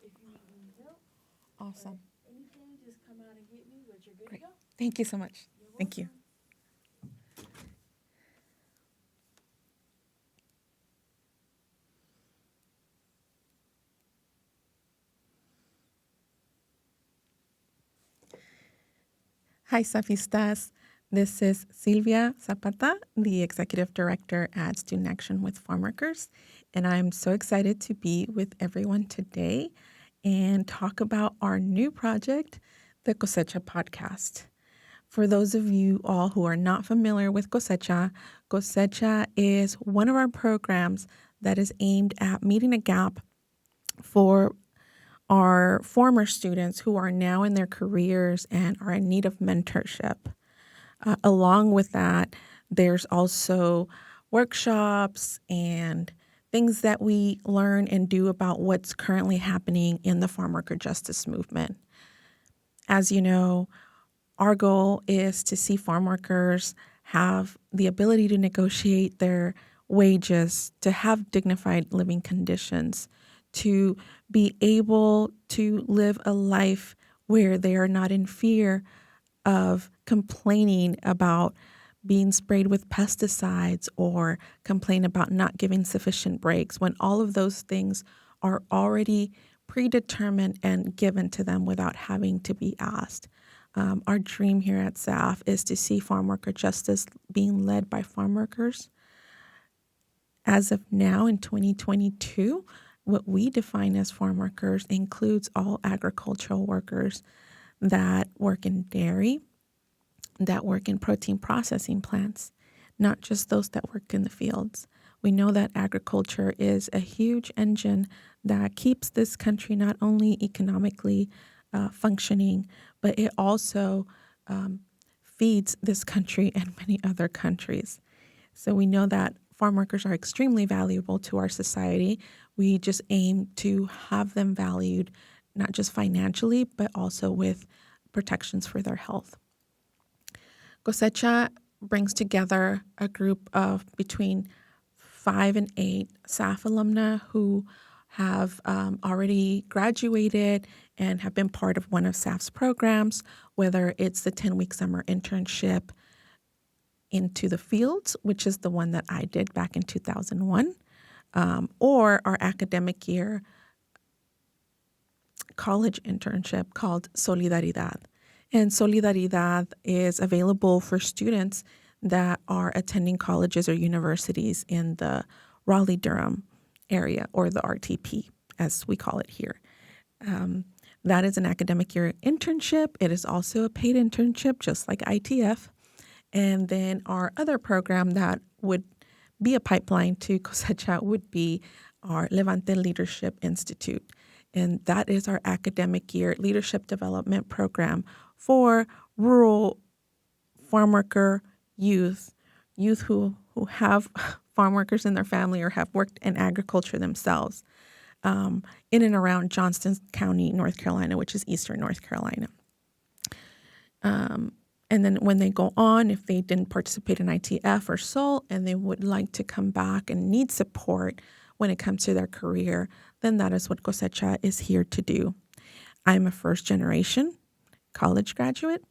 if you need help. Awesome. Anything, just come out and get me, but you're good Great. to go. Thank you so much. You're Thank you. welcome. Hi, SAFistas. This is Silvia Zapata, the Executive Director at Student Action with Farmworkers, and I'm so excited to be with everyone today and talk about our new project, the Cosecha podcast. For those of you all who are not familiar with Cosecha, Cosecha is one of our programs that is aimed at meeting a gap for our former students who are now in their careers and are in need of mentorship. Along with that, there's also workshops and things that we learn and do about what's currently happening in the farm worker justice movement. As you know, our goal is to see farm workers have the ability to negotiate their wages, to have dignified living conditions, to be able to live a life where they are not in fear of complaining about being sprayed with pesticides or complain about not giving sufficient breaks when all of those things are already predetermined and given to them without having to be asked. Our dream here at SAF is to see farm worker justice being led by farm workers. As of now in 2022, what we define as farm workers includes all agricultural workers that work in dairy, that work in protein processing plants, not just those that work in the fields. We know that agriculture is a huge engine that keeps this country not only economically functioning, but it also feeds this country and many other countries. So we know that farm workers are extremely valuable to our society. We just aim to have them valued, not just financially, but also with protections for their health. Cosecha brings together a group of between 5 and 8 SAF alumni who have already graduated and have been part of one of SAF's programs, whether it's the 10-week summer internship into the fields, which is the one that I did back in 2001, or our academic year college internship called Solidaridad. And Solidaridad is available for students that are attending colleges or universities in the Raleigh-Durham area, or the RTP, as we call it here. That is an academic year internship. It is also a paid internship, just like ITF. And then our other program that would be a pipeline to Cosecha would be our Levante Leadership Institute. And that is our academic year leadership development program for rural farm worker youth who have farm workers in their family or have worked in agriculture themselves, in and around Johnston County, North Carolina, which is eastern North Carolina. And then when they go on, if they didn't participate in ITF or SOL and they would like to come back and need support when it comes to their career, then that is what Cosecha is here to do. I'm a first generation college graduate.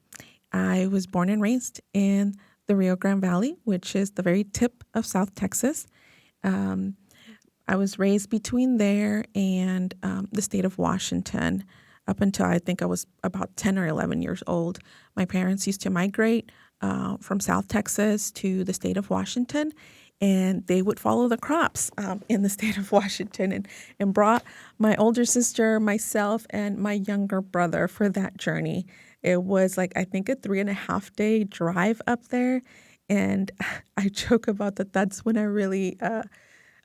I was born and raised in the Rio Grande Valley, which is the very tip of South Texas. I was raised between there and the state of Washington up until I think I was about 10 or 11 years old. My parents used to migrate from South Texas to the state of Washington, and they would follow the crops in the state of Washington and brought my older sister, myself, and my younger brother for that journey. It was like, I think, a 3.5-day drive up there. And I joke about that. That's when I really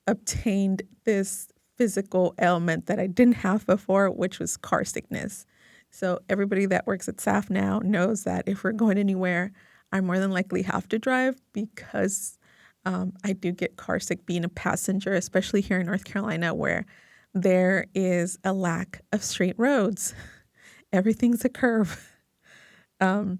obtained this physical ailment that I didn't have before, which was car sickness. So everybody that works at SAF now knows that if we're going anywhere, I more than likely have to drive because I do get car sick being a passenger, especially here in North Carolina where there is a lack of straight roads. Everything's a curve. So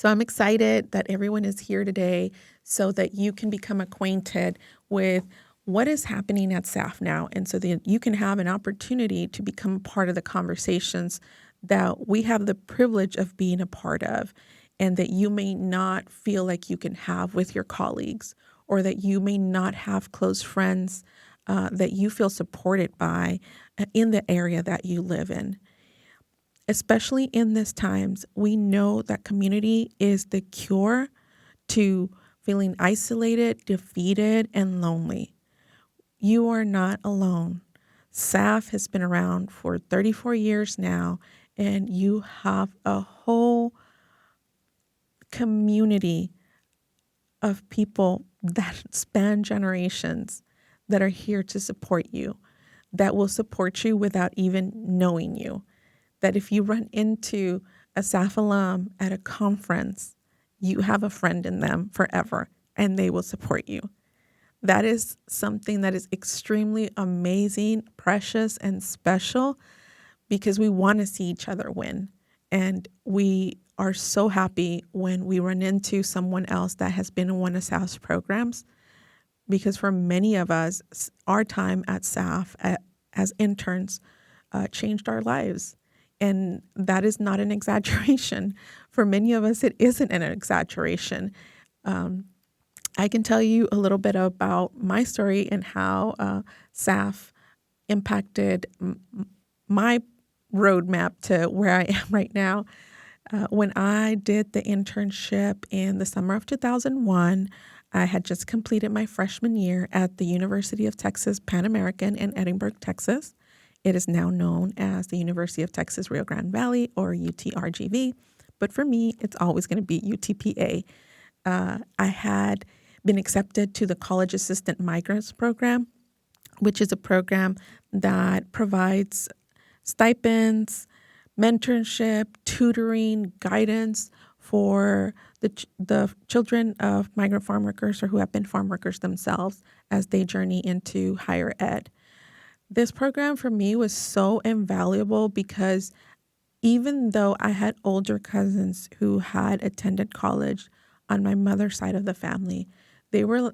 I'm excited that everyone is here today so that you can become acquainted with what is happening at SAF now, and so that you can have an opportunity to become part of the conversations that we have the privilege of being a part of, and that you may not feel like you can have with your colleagues, or that you may not have close friends that you feel supported by in the area that you live in. Especially in these times, we know that community is the cure to feeling isolated, defeated, and lonely. You are not alone. SAF has been around for 34 years now, and you have a whole community of people that span generations that are here to support you, that will support you without even knowing you. That if you run into a SAF alum at a conference, you have a friend in them forever, and they will support you. That is something that is extremely amazing, precious, and special, because we want to see each other win. And we are so happy when we run into someone else that has been in one of SAF's programs, because for many of us, our time at SAF as interns changed our lives. And that is not an exaggeration. For many of us, it isn't an exaggeration. I can tell you a little bit about my story and how SAF impacted my roadmap to where I am right now. When I did the internship in the summer of 2001, I had just completed my freshman year at the University of Texas Pan American in Edinburgh, Texas. It is now known as the University of Texas Rio Grande Valley, or UTRGV. But for me, it's always going to be UTPA. I had been accepted to the College Assistant Migrants Program, which is a program that provides stipends, mentorship, tutoring, guidance for the children of migrant farm workers or who have been farm workers themselves as they journey into higher ed. This program for me was so invaluable because even though I had older cousins who had attended college on my mother's side of the family, they were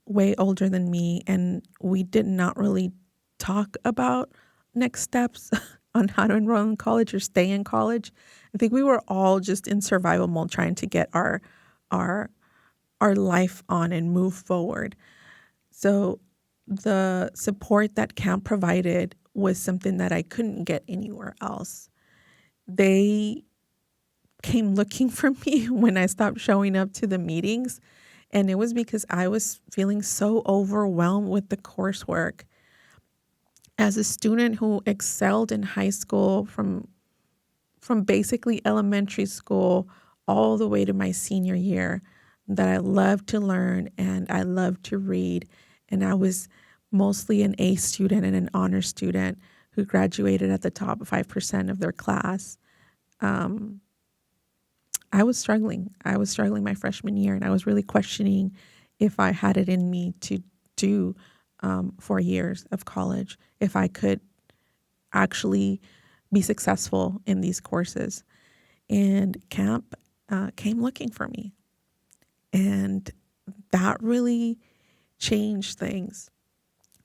way older than me, and we did not really talk about next steps on how to enroll in college or stay in college. I think we were all just in survival mode, trying to get our life on and move forward. So the support that camp provided was something that I couldn't get anywhere else. They came looking for me when I stopped showing up to the meetings, and it was because I was feeling so overwhelmed with the coursework. As a student who excelled in high school from basically elementary school all the way to my senior year, that I loved to learn and I loved to read, and I was mostly an A student and an honor student who graduated at the top 5% of their class. I was struggling. I was struggling my freshman year, and I was really questioning if I had it in me to do 4 years of college, if I could actually be successful in these courses. And camp came looking for me. And that really changed things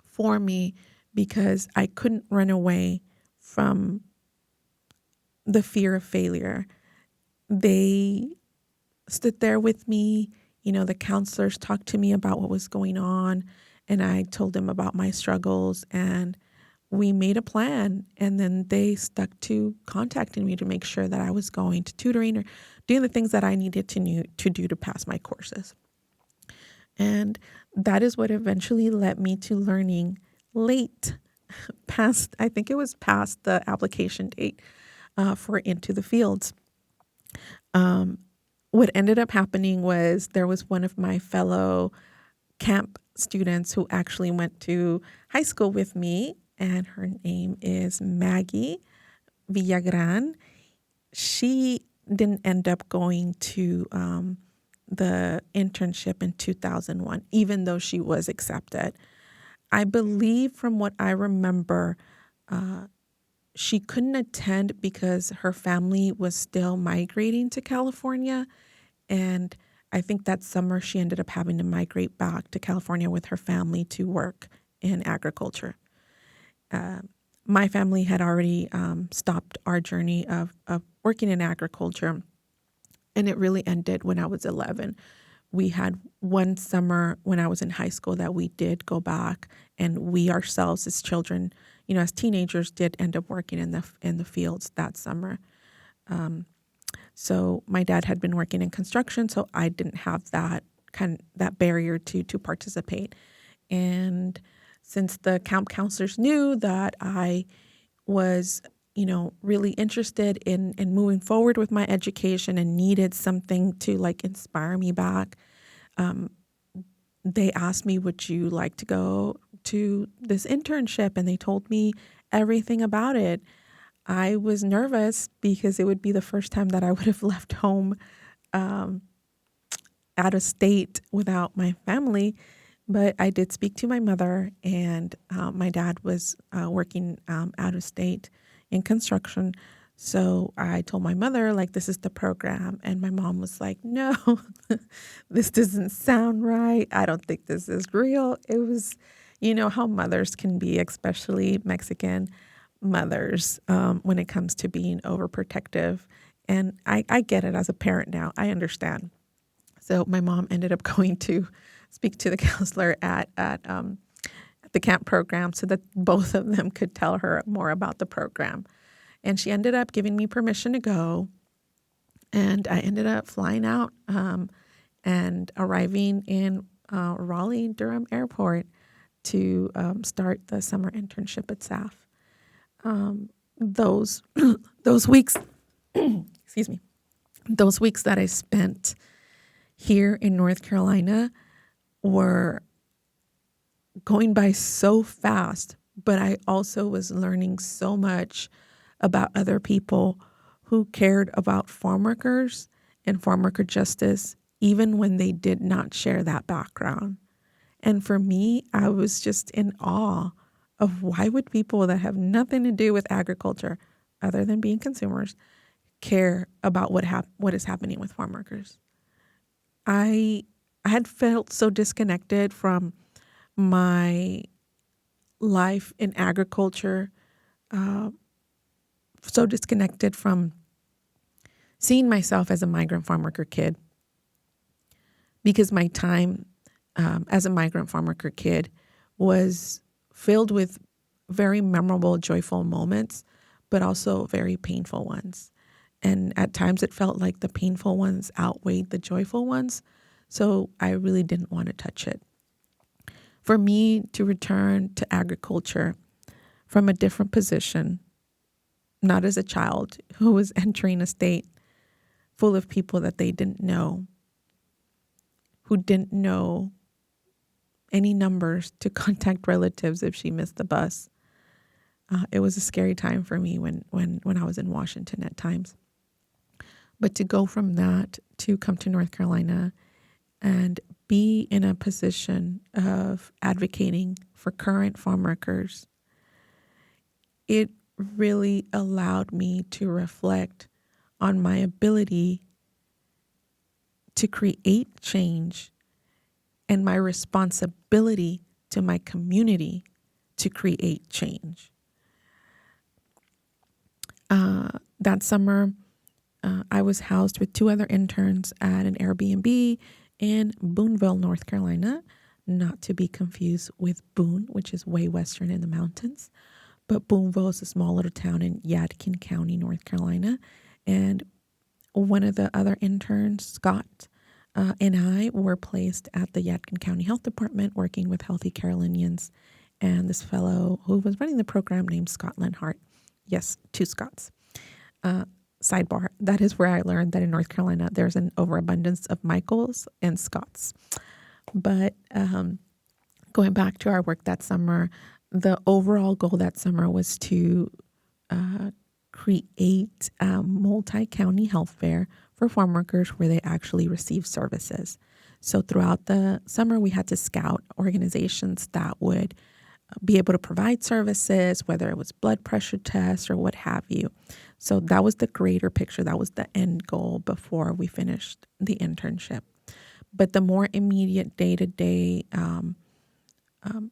for me, because I couldn't run away from the fear of failure. They stood there with me. You know, the counselors talked to me about what was going on, and I told them about my struggles, and we made a plan. And then they stuck to contacting me to make sure that I was going to tutoring or doing the things that I needed to do to pass my courses. And that is what eventually led me to learning late, I think it was past the application date for Into the Fields. What ended up happening was there was one of my fellow camp students who actually went to high school with me, and her name is Maggie Villagran. She didn't end up going to the internship in 2001, even though she was accepted. I believe, from what I remember, she couldn't attend because her family was still migrating to California. And I think that summer she ended up having to migrate back to California with her family to work in agriculture. My family had already stopped our journey of working in agriculture, and it really ended when I was 11. We had one summer when I was in high school that we did go back, and we ourselves as children, as teenagers, did end up working in the fields that summer. So my dad had been working in construction, so I didn't have that barrier to participate. And since the camp counselors knew that I was, really interested in moving forward with my education and needed something to like inspire me back, they asked me, would you like to go to this internship? And they told me everything about it. I was nervous because it would be the first time that I would have left home out of state without my family. But I did speak to my mother, and my dad was working out of state in construction. So I told my mother, like, this is the program. And my mom was like, no, this doesn't sound right. I don't think this is real. It was, how mothers can be, especially Mexican mothers, when it comes to being overprotective. And I get it as a parent now. I understand. So my mom ended up going to speak to the counselor at the camp program so that both of them could tell her more about the program. And she ended up giving me permission to go. And I ended up flying out and arriving in Raleigh-Durham Airport to start the summer internship at SAF. Those weeks, excuse me, those weeks that I spent here in North Carolina were going by so fast, but I also was learning so much about other people who cared about farm workers and farm worker justice, even when they did not share that background. And for me, I was just in awe of why would people that have nothing to do with agriculture, other than being consumers, care about what is happening with farm workers. I had felt so disconnected from my life in agriculture, so disconnected from seeing myself as a migrant farm worker kid, because my time as a migrant farm worker kid was filled with very memorable, joyful moments, but also very painful ones. And at times it felt like the painful ones outweighed the joyful ones. So I really didn't want to touch it. For me to return to agriculture from a different position, not as a child who was entering a state full of people that they didn't know, who didn't know any numbers to contact relatives if she missed the bus. It was a scary time for me when I was in Washington at times. But to go from that to come to North Carolina and be in a position of advocating for current farm workers, it really allowed me to reflect on my ability to create change and my responsibility to my community to create change. That summer, I was housed with 2 other interns at an Airbnb in Booneville, North Carolina, not to be confused with Boone, which is way western in the mountains. But Booneville is a small little town in Yadkin County, North Carolina. And one of the other interns, Scott, and I were placed at the Yadkin County Health Department working with Healthy Carolinians. And this fellow who was running the program named Scott Lenhart. Yes, 2 Scotts. Sidebar, that is where I learned that in North Carolina, there's an overabundance of Michaels and Scotts. But going back to our work that summer, the overall goal that summer was to create a multi-county health fair for farm workers where they actually receive services. So throughout the summer, we had to scout organizations that would be able to provide services, whether it was blood pressure tests or what have you. So that was the greater picture. That was the end goal before we finished the internship. But the more immediate day-to-day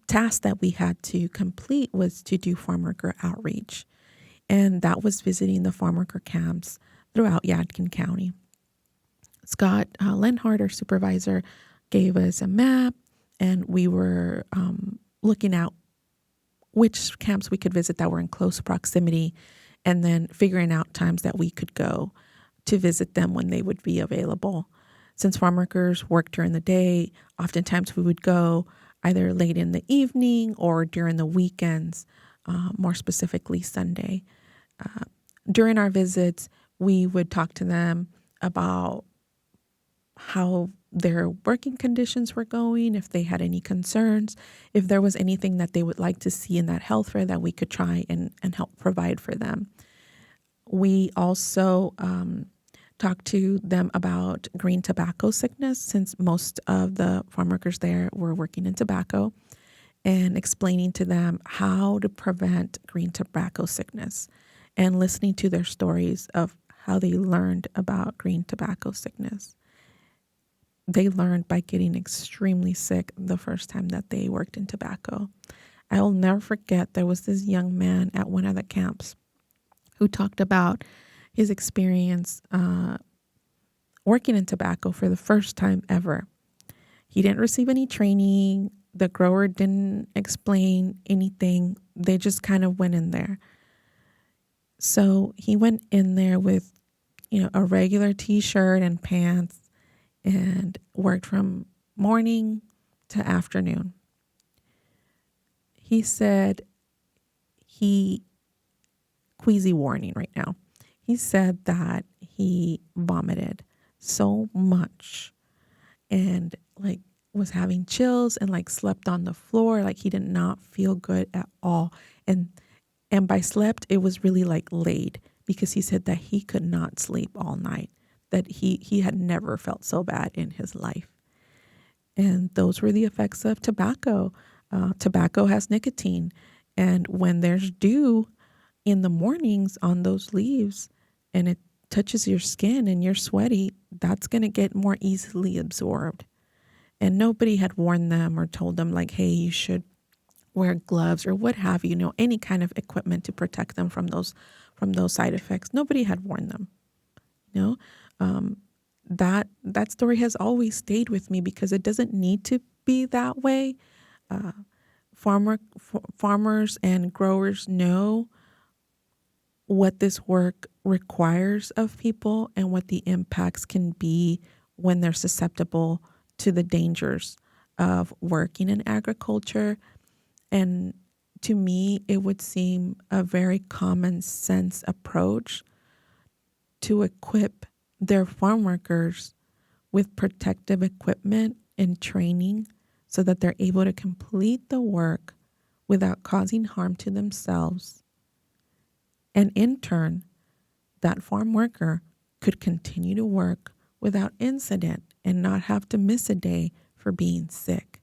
task that we had to complete was to do farm worker outreach. And that was visiting the farm worker camps throughout Yadkin County. Scott Lenhart, our supervisor, gave us a map, and we were looking at which camps we could visit that were in close proximity, and then figuring out times that we could go to visit them when they would be available. Since farm workers work during the day, oftentimes we would go either late in the evening or during the weekends, more specifically Sunday. During our visits, we would talk to them about how their working conditions were going, if they had any concerns, if there was anything that they would like to see in that health fair that we could try and help provide for them. We also talked to them about green tobacco sickness, since most of the farm workers there were working in tobacco, and explaining to them how to prevent green tobacco sickness and listening to their stories of how they learned about green tobacco sickness. They learned by getting extremely sick the first time that they worked in tobacco. I will never forget, there was this young man at one of the camps who talked about his experience working in tobacco for the first time ever. He didn't receive any training. The grower didn't explain anything. They just kind of went in there. So he went in there with, a regular t-shirt and pants, and worked from morning to afternoon. He said queasy warning right now. He said that he vomited so much and was having chills and slept on the floor. He did not feel good at all. And by slept, it was really laid, because he said that he could not sleep all night, that he had never felt so bad in his life. And those were the effects of tobacco. Tobacco has nicotine. And when there's dew in the mornings on those leaves and it touches your skin and you're sweaty, that's going to get more easily absorbed. And nobody had warned them or told them hey, you should wear gloves or what have you, any kind of equipment to protect them from those side effects. Nobody had warned them. That story has always stayed with me, because it doesn't need to be that way. Farmers and growers know what this work requires of people and what the impacts can be when they're susceptible to the dangers of working in agriculture. And to me, it would seem a very common sense approach to equip their farm workers with protective equipment and training so that they're able to complete the work without causing harm to themselves. And in turn, that farm worker could continue to work without incident and not have to miss a day for being sick.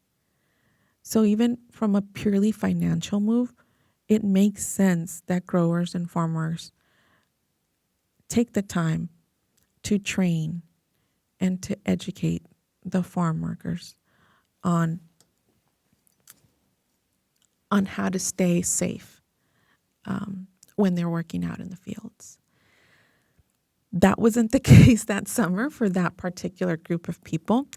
So even from a purely financial move, it makes sense that growers and farmers take the time to train and to educate the farm workers on how to stay safe when they're working out in the fields. That wasn't the case that summer for that particular group of people.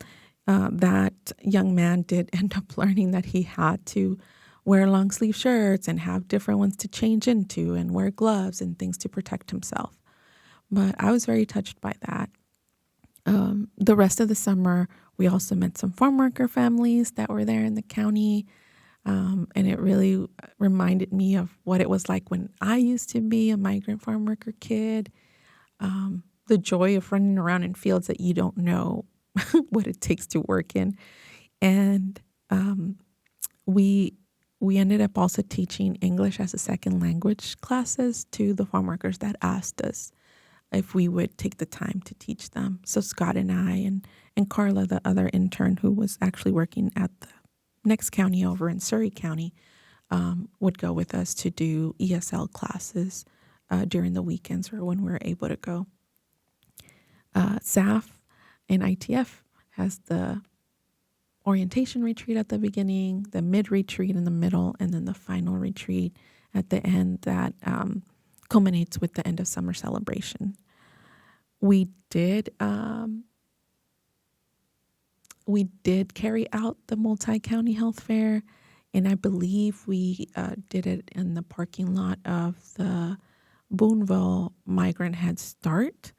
That young man did end up learning that he had to wear long sleeve shirts and have different ones to change into and wear gloves and things to protect himself. But I was very touched by that. The rest of the summer, we also met some farm worker families that were there in the county. And it really reminded me of what it was like when I used to be a migrant farm worker kid. The joy of running around in fields that you don't know what it takes to work in. And we ended up also teaching English as a second language classes to the farm workers that asked us if we would take the time to teach them. So Scott and I and Carla, the other intern who was actually working at the next county over in Surrey County, would go with us to do ESL classes during the weekends or when we were able to go. SAF and ITF has the orientation retreat at the beginning, the mid-retreat in the middle, and then the final retreat at the end that culminates with the end of summer celebration. We did carry out the multi-county health fair, and I believe we did it in the parking lot of the Boonville Migrant Head Start,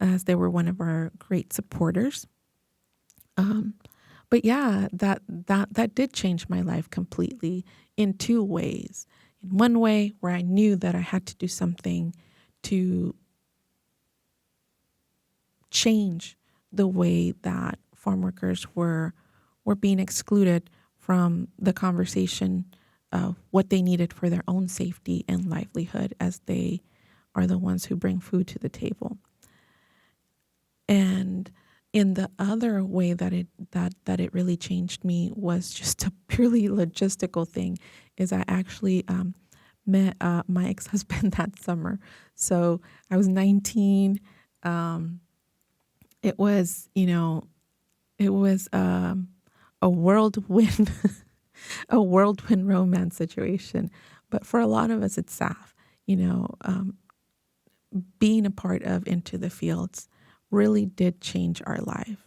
as they were one of our great supporters. But yeah, that did change my life completely in two ways. In one way, where I knew that I had to do something to change the way that farm workers were being excluded from the conversation of what they needed for their own safety and livelihood, as they are the ones who bring food to the table. And in the other way that it really changed me was just a purely logistical thing, is I actually met my ex-husband that summer. So I was 19. It was a whirlwind, a whirlwind romance situation. But for a lot of us, it's SAF. Being a part of Into the Fields really did change our life,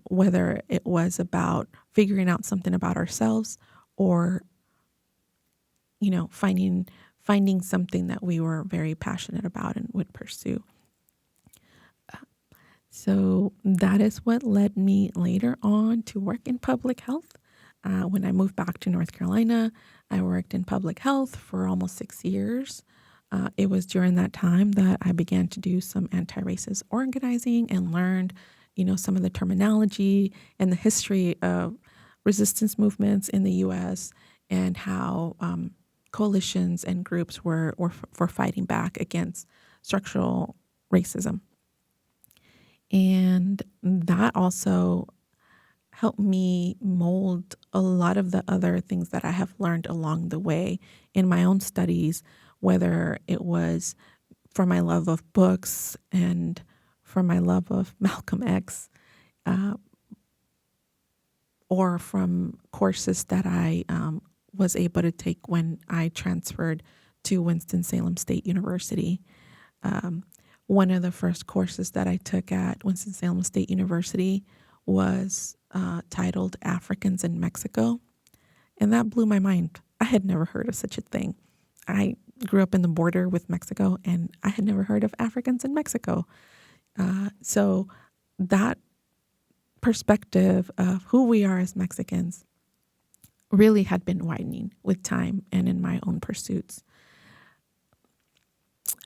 whether it was about figuring out something about ourselves or, finding something that we were very passionate about and would pursue. So that is what led me later on to work in public health. When I moved back to North Carolina, I worked in public health for almost 6 years. It was during that time that I began to do some anti-racist organizing and learned, some of the terminology and the history of resistance movements in the U.S. and how coalitions and groups were fighting back against structural racism. And that also helped me mold a lot of the other things that I have learned along the way in my own studies, whether it was for my love of books and for my love of Malcolm X, or from courses that I was able to take when I transferred to Winston-Salem State University. One of the first courses that I took at Winston-Salem State University was titled Africans in Mexico. And that blew my mind. I had never heard of such a thing. I grew up in the border with Mexico, and I had never heard of Africans in Mexico. So that perspective of who we are as Mexicans really had been widening with time and in my own pursuits.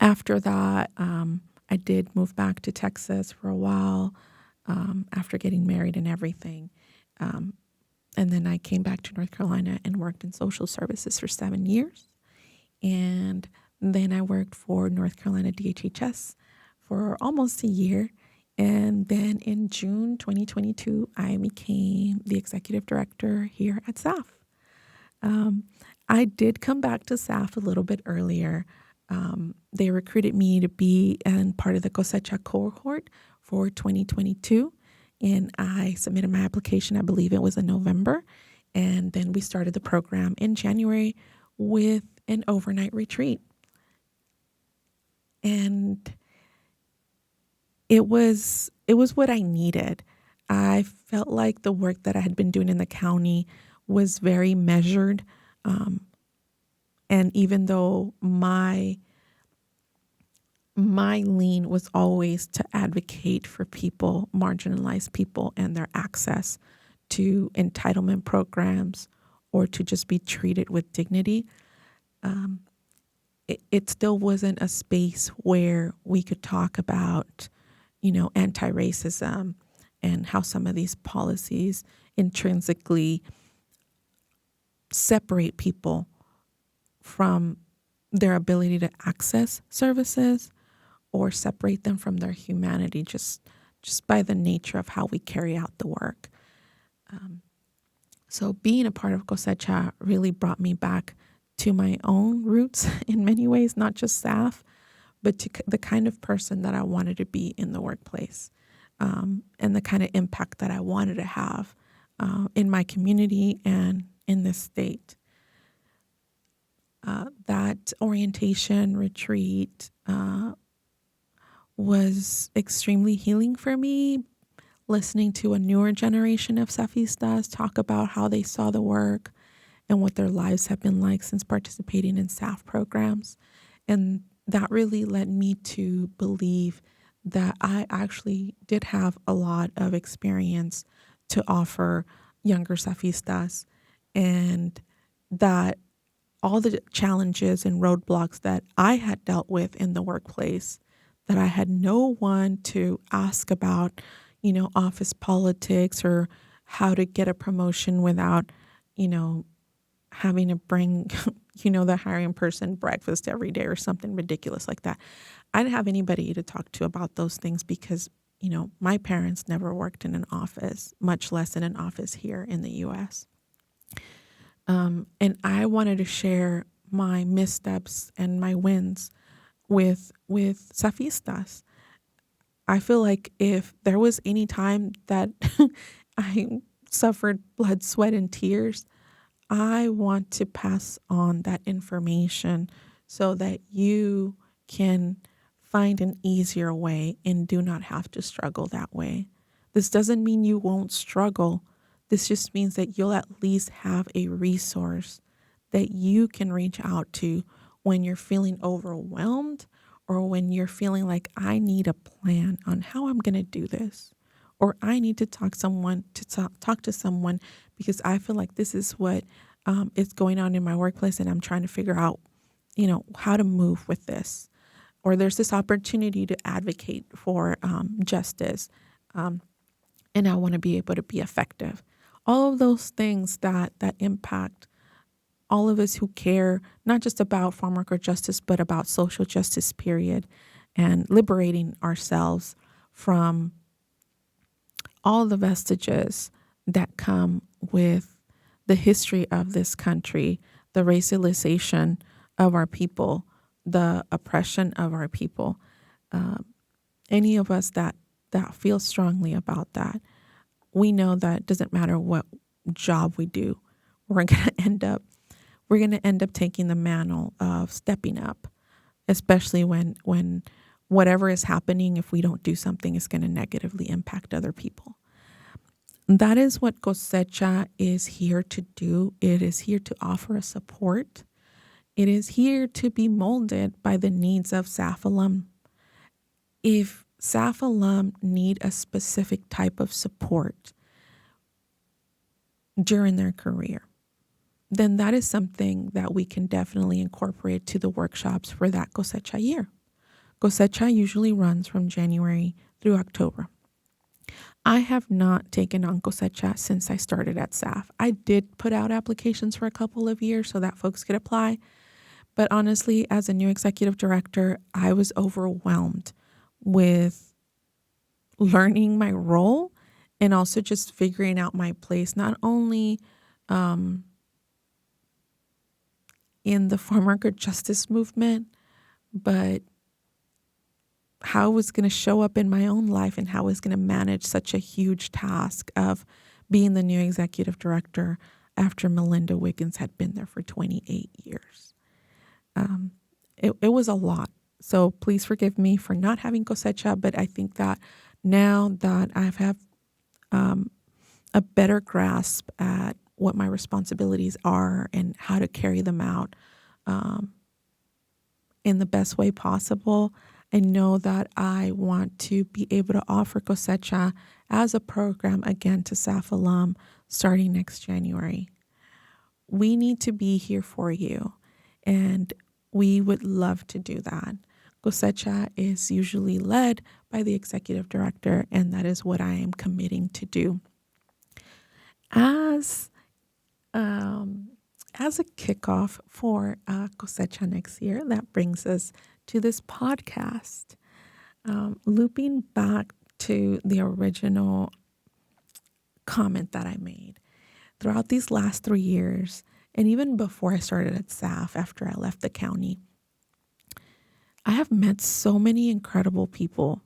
After that, I did move back to Texas for a while after getting married and everything. And then I came back to North Carolina and worked in social services for 7 years. And then I worked for North Carolina DHHS for almost a year. And then in June 2022, I became the executive director here at SAF. I did come back to SAF a little bit earlier. They recruited me to be part of the Cosecha cohort for 2022. And I submitted my application, I believe it was in November. And then we started the program in January with an overnight retreat. And it was what I needed. I felt like the work that I had been doing in the county was very measured. And even though my lean was always to advocate for people, marginalized people, and their access to entitlement programs or to just be treated with dignity, it still wasn't a space where we could talk about, anti-racism and how some of these policies intrinsically separate people from their ability to access services or separate them from their humanity just by the nature of how we carry out the work. So being a part of Cosecha really brought me back to my own roots in many ways, not just SAF, but to the kind of person that I wanted to be in the workplace. and the kind of impact that I wanted to have in my community and in this state. That orientation retreat was extremely healing for me, listening to a newer generation of SAFistas talk about how they saw the work and what their lives have been like since participating in SAF programs. And that really led me to believe that I actually did have a lot of experience to offer younger SAFistas, and that all the challenges and roadblocks that I had dealt with in the workplace, that I had no one to ask about, office politics or how to get a promotion without, having to bring, the hiring person breakfast every day or something ridiculous like that. I didn't have anybody to talk to about those things because, my parents never worked in an office, much less in an office here in the U.S. And I wanted to share my missteps and my wins with SAFistas. I feel like if there was any time that I suffered blood, sweat, and tears, I want to pass on that information so that you can find an easier way and do not have to struggle that way. This doesn't mean you won't struggle. This just means that you'll at least have a resource that you can reach out to when you're feeling overwhelmed or when you're feeling like I need a plan on how I'm going to do this, or I need to talk to someone because I feel like this is what is going on in my workplace and I'm trying to figure out, how to move with this. Or there's this opportunity to advocate for justice, and I want to be able to be effective. All of those things that impact all of us who care, not just about farm worker justice, but about social justice, period, and liberating ourselves from all the vestiges that come with the history of this country, the racialization of our people, the oppression of our people. Any of us that feel strongly about that, we know that it doesn't matter what job we do, we're going to end up taking the mantle of stepping up, especially when whatever is happening, if we don't do something, is going to negatively impact other people. That is what Cosecha is here to do. It is here to offer a support. It is here to be molded by the needs of SAF alum. If SAF alum need a specific type of support during their career, then that is something that we can definitely incorporate to the workshops for that Cosecha year. Cosecha usually runs from January through October. I have not taken on Cosecha since I started at SAF. I did put out applications for a couple of years so that folks could apply. But honestly, as a new executive director, I was overwhelmed with learning my role and also just figuring out my place, not only in the farm worker justice movement, but how I was going to show up in my own life and how I was going to manage such a huge task of being the new executive director after Melinda Wiggins had been there for 28 years. It was a lot. So please forgive me for not having Cosecha, but I think that now that I have a better grasp at what my responsibilities are and how to carry them out in the best way possible, I know that I want to be able to offer Cosecha as a program again to SAF alum starting next January. We need to be here for you, and we would love to do that. Cosecha is usually led by the executive director, and that is what I am committing to do. As a kickoff for Cosecha next year, that brings us to this podcast, looping back to the original comment that I made. Throughout these last 3 years, and even before I started at SAF, after I left the county, I have met so many incredible people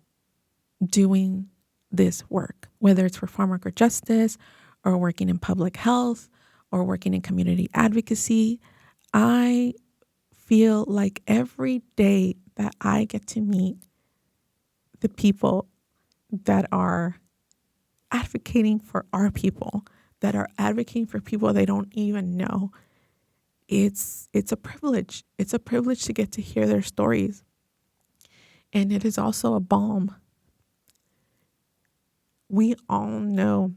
doing this work, whether it's for farm worker justice or working in public health or working in community advocacy. I feel like every day that I get to meet the people that are advocating for our people, that are advocating for people they don't even know, it's a privilege. It's a privilege to get to hear their stories. And it is also a balm. We all know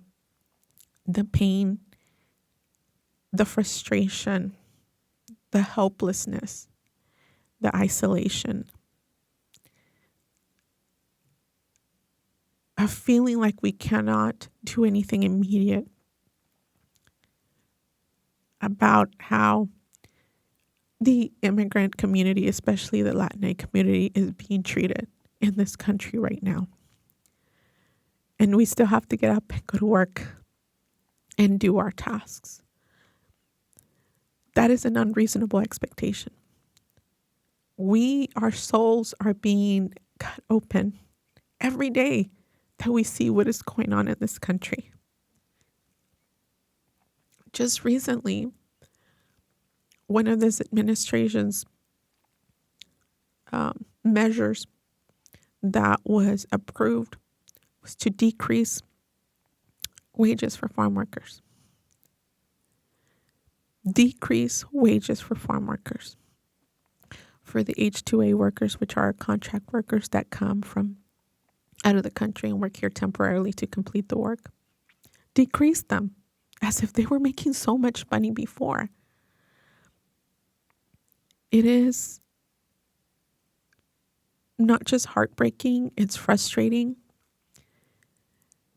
the pain, the frustration, the helplessness, the isolation of feeling like we cannot do anything immediate about how the immigrant community, especially the Latinx community, is being treated in this country right now. And we still have to get up and go to work and do our tasks. That is an unreasonable expectation. Our souls are being cut open every day that we see what is going on in this country. Just recently, one of this administration's measures that was approved was to decrease wages for farm workers. Decrease wages for farm workers. For the H-2A workers, which are contract workers that come from out of the country and work here temporarily to complete the work. Decrease them as if they were making so much money before. It is not just heartbreaking, it's frustrating,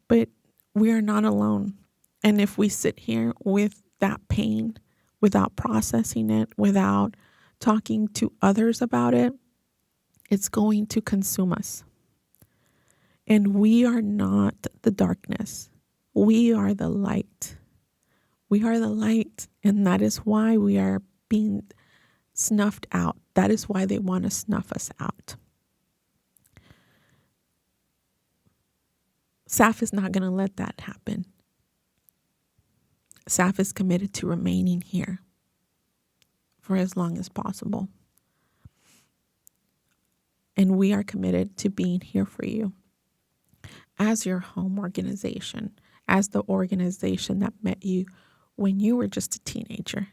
but we are not alone. And if we sit here with that pain, without processing it, without talking to others about it, it's going to consume us. And we are not the darkness. We are the light. We are the light. And that is why we are being snuffed out. That is why they want to snuff us out. SAF is not going to let that happen. SAF is committed to remaining here for as long as possible. And we are committed to being here for you as your home organization, as the organization that met you when you were just a teenager.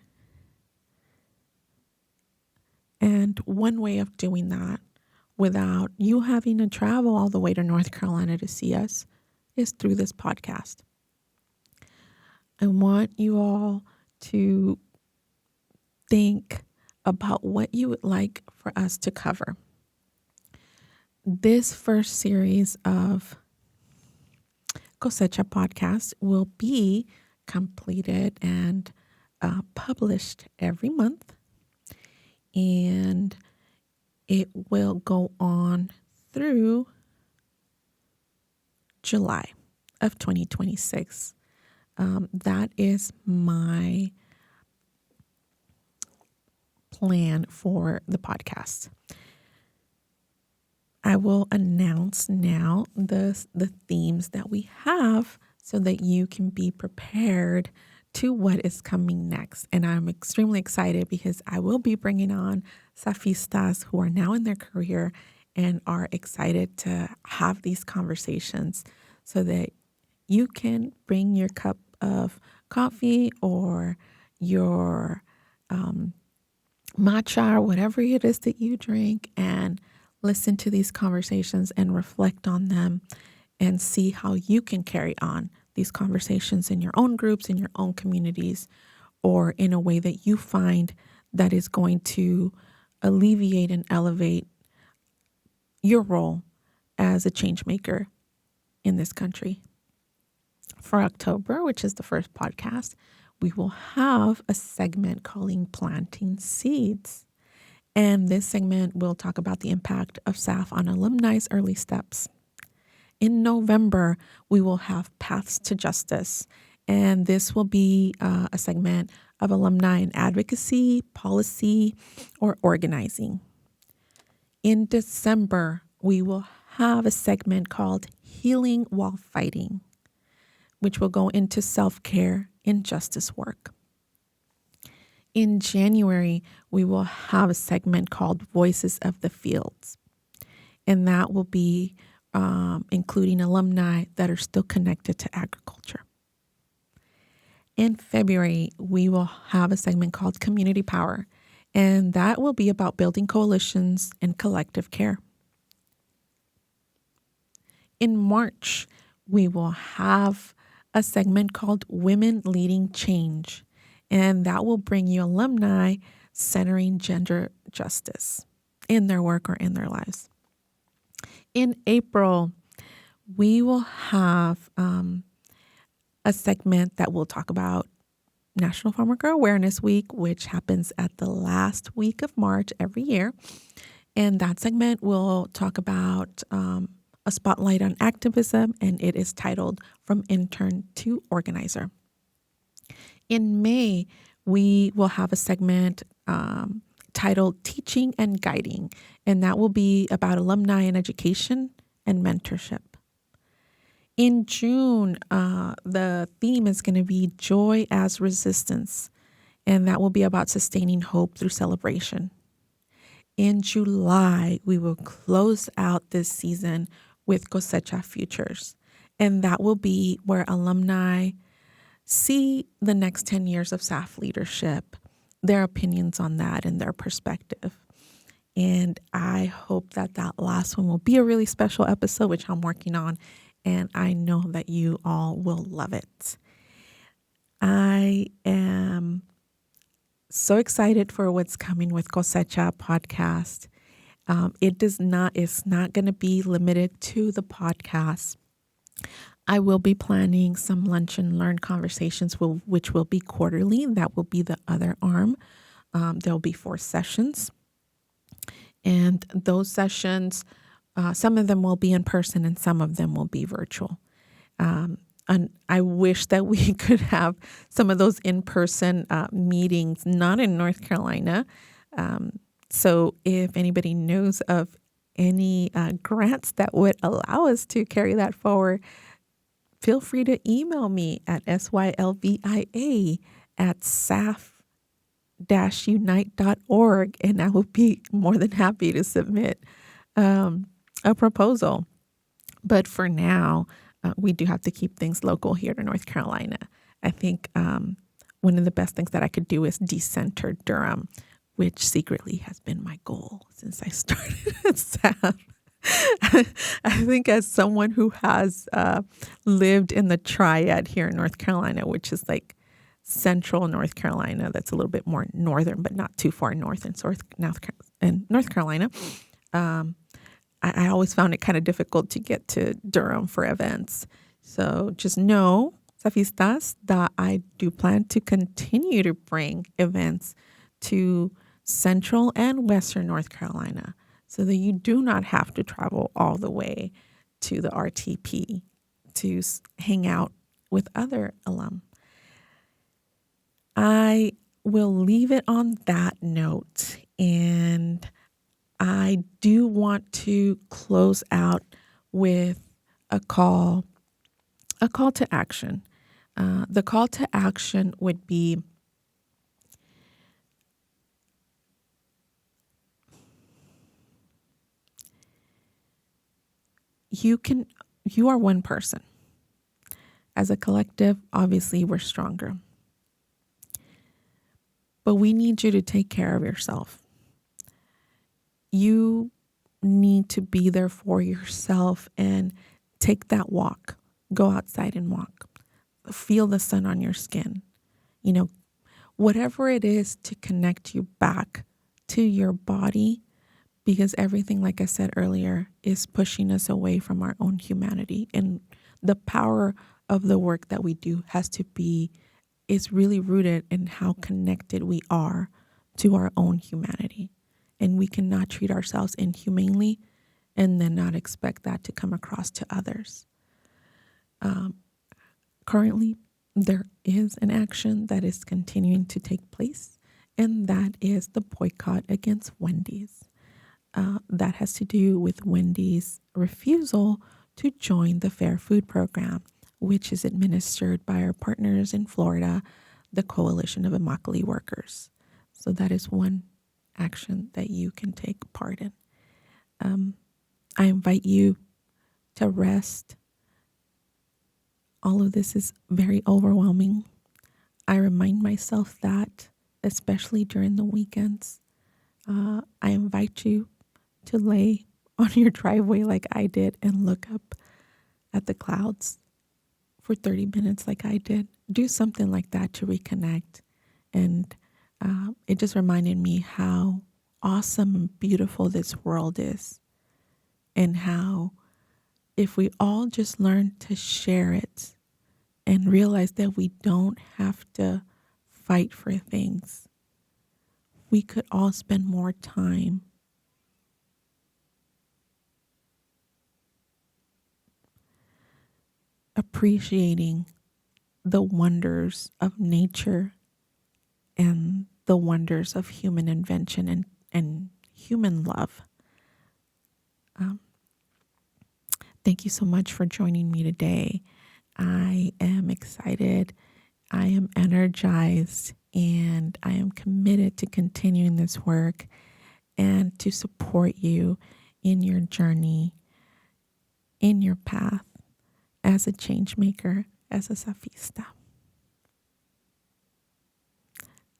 And one way of doing that without you having to travel all the way to North Carolina to see us is through this podcast. I want you all to think about what you would like for us to cover. This first series of Cosecha podcast will be completed and published every month. And it will go on through July of 2026. That is my plan for the podcast. I will announce now the themes that we have so that you can be prepared to what is coming next. And I'm extremely excited because I will be bringing on SAFistas who are now in their career and are excited to have these conversations so that you can bring your cup of coffee or your matcha or whatever it is that you drink and listen to these conversations and reflect on them and see how you can carry on these conversations in your own groups, in your own communities, or in a way that you find that is going to alleviate and elevate your role as a change maker in this country. For October, which is the first podcast, we will have a segment calling Planting Seeds. And this segment will talk about the impact of SAF on alumni's early steps. In November, we will have Paths to Justice. And this will be a segment of alumni in advocacy, policy, or organizing. In December, we will have a segment called Healing While Fighting, which will go into self-care and justice work. In January, we will have a segment called Voices of the Fields, and that will be including alumni that are still connected to agriculture. In February, we will have a segment called Community Power, and that will be about building coalitions and collective care. In March, we will have a segment called Women Leading Change, and that will bring you alumni centering gender justice in their work or in their lives. In April, we will have a segment that will talk about National Farm Worker Awareness Week, which happens at the last week of March every year. And that segment will talk about a spotlight on activism, and it is titled From Intern to Organizer. In May, we will have a segment titled Teaching and Guiding, and that will be about alumni and education and mentorship. In June, the theme is going to be Joy as Resistance, and that will be about sustaining hope through celebration. In July, we will close out this season with Cosecha Futures, and that will be where alumni see the next 10 years of SAF leadership, their opinions on that and their perspective. And I hope that that last one will be a really special episode, which I'm working on, and I know that you all will love it. I am so excited for what's coming with Cosecha podcast. It's not going to be limited to the podcast. I will be planning some lunch and learn conversations, which will be quarterly. That will be the other arm. There'll be 4 sessions. And those sessions, some of them will be in person and some of them will be virtual. And I wish that we could have some of those in-person meetings, not in North Carolina. So if anybody knows of any grants that would allow us to carry that forward, feel free to email me at sylvia@saf-unite.org, and I will be more than happy to submit a proposal. But for now, we do have to keep things local here to North Carolina. I think one of the best things that I could do is decenter Durham, which secretly has been my goal since I started at SAF. I think as someone who has lived in the triad here in North Carolina, which is like central North Carolina, that's a little bit more northern, but not too far north in North Carolina, I always found it kind of difficult to get to Durham for events. So just know, SAFistas, that I do plan to continue to bring events to central and western North Carolina, so that you do not have to travel all the way to the RTP to hang out with other alum. I will leave it on that note, and I do want to close out with a call to action. The call to action would be, you are one person. As a collective, obviously we're stronger. But we need you to take care of yourself. You need to be there for yourself and take that walk. Go outside and walk. Feel the sun on your skin. Whatever it is to connect you back to your body, because everything, like I said earlier, is pushing us away from our own humanity. And the power of the work that we do is really rooted in how connected we are to our own humanity. And we cannot treat ourselves inhumanely and then not expect that to come across to others. Currently, there is an action that is continuing to take place, and that is the boycott against Wendy's. that has to do with Wendy's refusal to join the Fair Food Program, which is administered by our partners in Florida, the Coalition of Immokalee Workers. So that is one action that you can take part in. I invite you to rest. All of this is very overwhelming. I remind myself that, especially during the weekends. I invite you to lay on your driveway like I did and look up at the clouds for 30 minutes like I did. Do something like that to reconnect. And it just reminded me how awesome and beautiful this world is, and how if we all just learn to share it and realize that we don't have to fight for things, we could all spend more time appreciating the wonders of nature and the wonders of human invention and human love. Thank you so much for joining me today. I am excited, I am energized, and I am committed to continuing this work and to support you in your journey, in your path as a change maker, as a SAFista.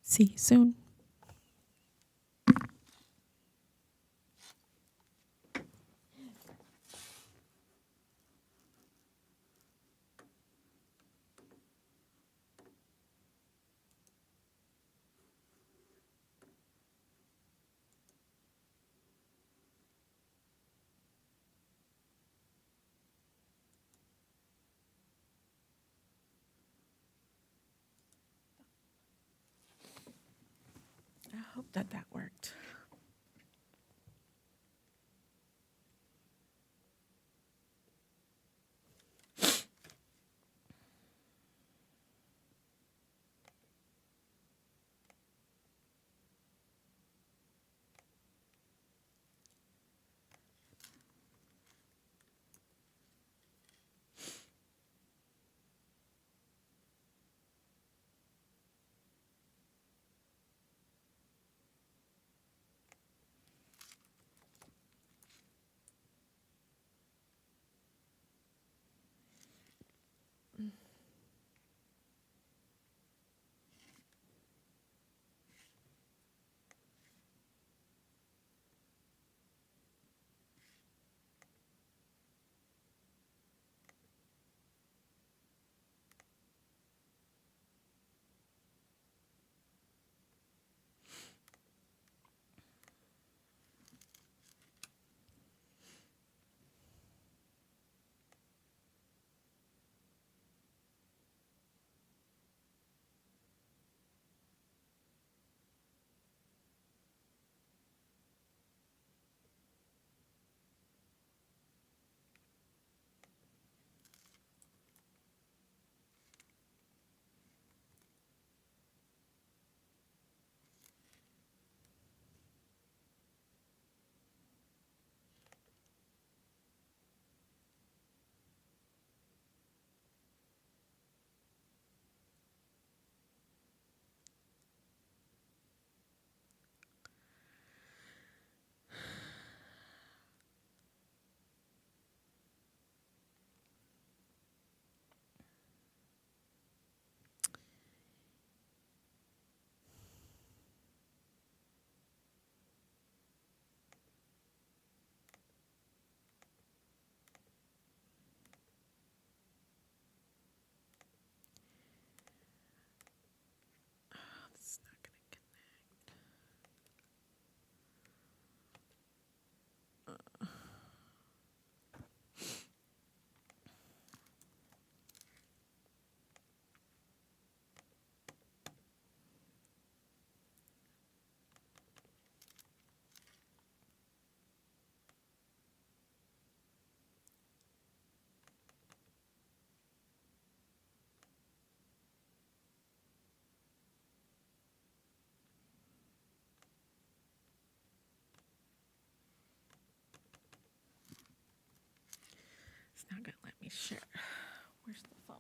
See you soon. I hope that worked. not gonna let me share. Where's the phone?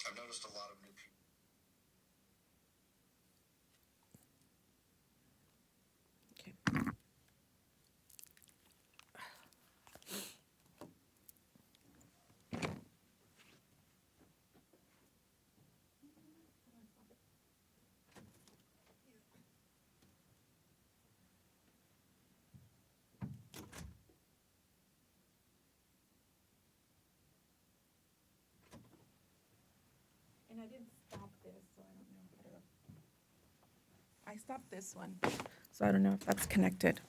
I've noticed a lot of new people. Okay. And I didn't stop this, so I don't know how to. I stopped this one, so I don't know if that's connected.